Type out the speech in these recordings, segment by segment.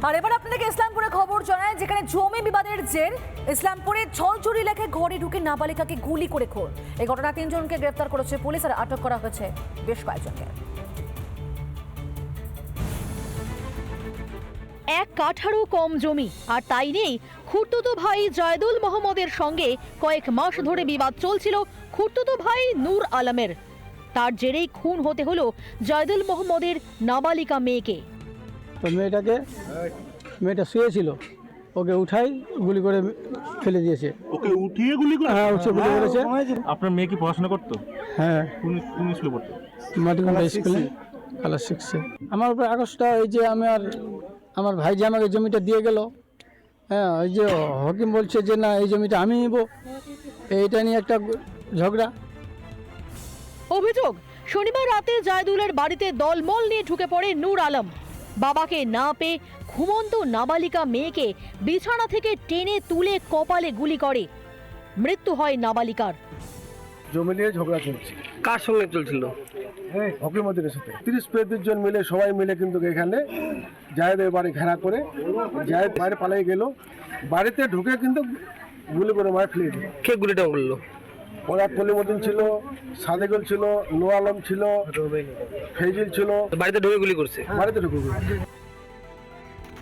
আর এবার আপনাদেরকে ইসলামপুরে খবর জানায়, যেখানে জমি বিবাদের জের ইসলামপুরে ছলচুরি এলাকায় ঘরে ঢুকে নাবালিকাকে গুলি করে খুন। এই ঘটনায় 3 জনকে গ্রেফতার করেছে পুলিশ আর আটক করা হয়েছে বেশ কয়েকজনকে। এক কাঠারও কম জমি, আর তাই নেই খুড়তুতো ভাই জয়দুল মোহাম্মদের সঙ্গে কয়েক মাস ধরে বিবাদ চলছিল খুড়তুতো ভাই নূর আলমের। তার জেরেই খুন হতে হলো জয়দুল মোহাম্মদের নাবালিকা মেয়েকে। তো মেয়েটা শুয়েছিল, ওকে উঠাই গুলি করে ফেলে দিয়েছে। ওকে উঠিয়ে গুলি করে? হ্যাঁ, উঠে গুলি করেছে। আপনার মেয়ে কি পড়াশোনা করতো? হ্যাঁ, কোন স্কুলে পড়তো? মাটিকুন্ডা স্কুলে ক্লাস 6-এ। আমার উপর আগস্টটা এই যে আমার ভাই যে আমাকে জমিটা দিয়ে গেল, হ্যাঁ, ওই যে হকিম বলছে যে না এই জমিটা আমি নিব, এইটা নিয়ে একটা ঝগড়া। অভিযোগ, শনিবার রাতে জয়দুলের বাড়িতে দলমল নিয়ে ঢুকে পড়ে নূর আলম। বাবাকে না পেয়ে ঘুমন্ত নাবালিকা মেয়েকে বিছানা থেকে টেনে তুলে কপালে গুলি করে। মৃত্যু হয় নাবালিকার। জমি নিয়ে ঝগড়া চলছে। কার সঙ্গে চলছিল? হকির মধ্যে সাথে 30-35 জন মিলে, সবাই মিলে কিন্তু এখানে জায়েদের বাড়ি ঘেরা করে জায়েদ বাইরে পালিয়ে গেল। বাড়িতে ঢুকে কিন্তু গুলি করে মার ফেলে দিল। কে গুলিটা করলো? ওরা কলিমুদ্দিন ছিল, সাদেকুল ছিল, নূর আলম ছিল, ফেজিল ছিল। বাড়িতে ঢুকে গুলি করছে? বাড়িতে ঢুকে গুলি।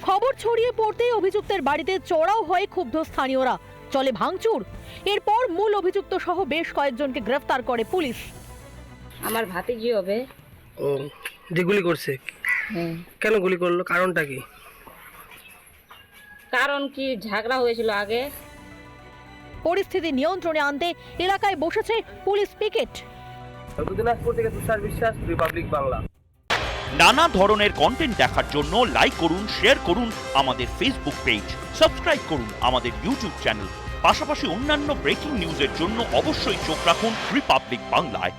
খবর ছড়িয়ে পড়তেই অভিযুক্তের বাড়িতে চড়াও হয় ক্ষুব্ধ স্থানীয়রা। চলে ভাঙচুর। এরপর মূল অভিযুক্ত সহ বেশ কয়েকজনকে গ্রেফতার করে পুলিশ। আমার ভাতিজি হবে। ও, যে গুলি করছে কেন গুলি করলো, কারণটা কি? কারণ কি, ঝগড়া হয়েছিল আগে। পরিস্থিতি নিয়ন্ত্রণে আনতে এলাকায় বসেছে পুলিশ পিকেট। দিনাজপুর থেকে তুষার বিশ্বাস, রিপাবলিক বাংলা। নানা ধরনের কন্টেন্ট দেখার জন্য লাইক করুন, শেয়ার করুন আমাদের ফেসবুক পেজ, সাবস্ক্রাইব করুন আমাদের ইউটিউব চ্যানেল। পাশাপাশি অন্যান্য ব্রেকিং নিউজের জন্য অবশ্যই চোখ রাখুন রিপাবলিক বাংলায়।